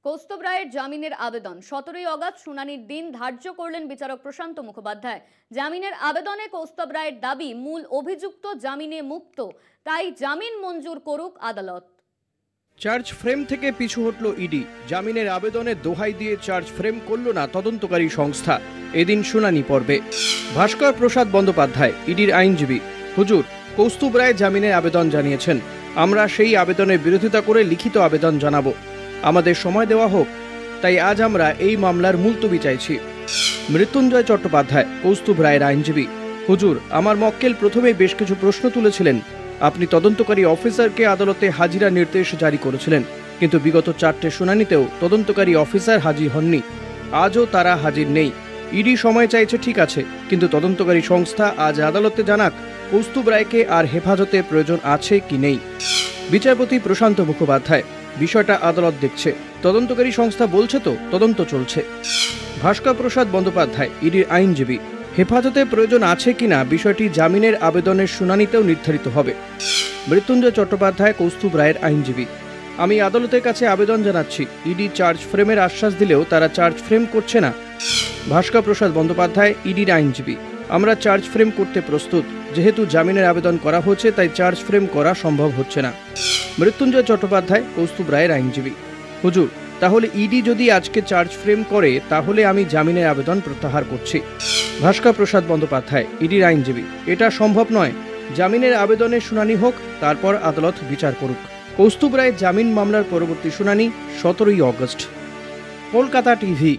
কৌস্তব রায়ের জামিনের আবেদন 17 অগাস্ট শুনানির দিন ধার্য করলেন বিচারক প্রশান্ত মুখোপাধ্যায়। জামিনের আবেদনে কৌস্তব রায়ের দাবি, মূল অভিযুক্ত জামিনে মুক্ত, তাই জামিন মঞ্জুর করুক আদালত। চার্জ ফ্রেম থেকে পিছু হটল ইডি। জামিনের আবেদনে দোহাই দিয়ে চার্জ ফ্রেম করল না তদন্তকারী সংস্থা। এদিন শুনানি পর্বে ভাস্কর প্রসাদ বন্দ্যোপাধ্যায়, ইডির আইনজীবী, হুজুর, কৌস্তব রায় জামিনের আবেদন জানিয়েছেন। আমরা সেই আবেদনের বিরোধিতা করে লিখিত আবেদন জানাবো। আমাদের সময় দেওয়া হোক, তাই আজ আমরা এই মামলার মুলতবি চাইছি। মৃত্যুঞ্জয় চট্টোপাধ্যায়, কৌস্তব রায়ের আইনজীবী, হুজুর, আমার মক্কেল প্রথমেই বেশ কিছু প্রশ্ন তুলেছিলেন। আপনি তদন্তকারী অফিসারকে আদালতে হাজিরা নির্দেশ জারি করেছিলেন, কিন্তু বিগত 4টে শুনানিতেও তদন্তকারী অফিসার হাজির হননি। আজও তারা হাজির নেই। ইডি সময় চাইছে, ঠিক আছে, কিন্তু তদন্তকারী সংস্থা আজ আদালতে জানাক কৌস্তব রায়কে আর হেফাজতের প্রয়োজন আছে কি নেই। বিচারপতি প্রশান্ত মুখোপাধ্যায়, বিষয়টা আদালত দেখছে, তদন্তকারী সংস্থা বলছে তো তদন্ত চলছে। ভাস্কর প্রসাদ বন্দ্যোপাধ্যায়, ইডির আইনজীবী, হেফাজতের প্রয়োজন আছে কিনা বিষয়টি জামিনের আবেদনের শুনানিতেও নির্ধারিত হবে। মৃত্যুঞ্জয় চট্টোপাধ্যায়, কৌস্তব রায়ের আইনজীবী, আমি আদালতের কাছে আবেদন জানাচ্ছি। ইডি চার্জ ফ্রেমের আশ্বাস দিলেও তারা চার্জ ফ্রেম করছে না। ভাস্কর প্রসাদ বন্দ্যোপাধ্যায়, ইডির আইনজীবী, আমরা চার্জ ফ্রেম করতে প্রস্তুত। যেহেতু জামিনের আবেদন করা হচ্ছে, তাই চার্জ ফ্রেম করা সম্ভব হচ্ছে না। মৃত্যুঞ্জয় চট্টোপাধ্যায়, কৌস্তব রায়ের আইনজীবী, হুজুর, তাহলে ইডি যদি আজকে চার্জ ফ্রেম করে, তাহলে আমি জামিনের আবেদন প্রত্যাহার করছি। ভাস্কর প্রসাদ বন্দ্যোপাধ্যায়, ইডির আইনজীবী, এটা সম্ভব নয়। জামিনের আবেদনের শুনানি হোক, তারপর আদালত বিচার করুক। কৌস্তব রায়ের জামিন মামলার পরবর্তী শুনানি 17 অগস্ট। কলকাতা টিভি।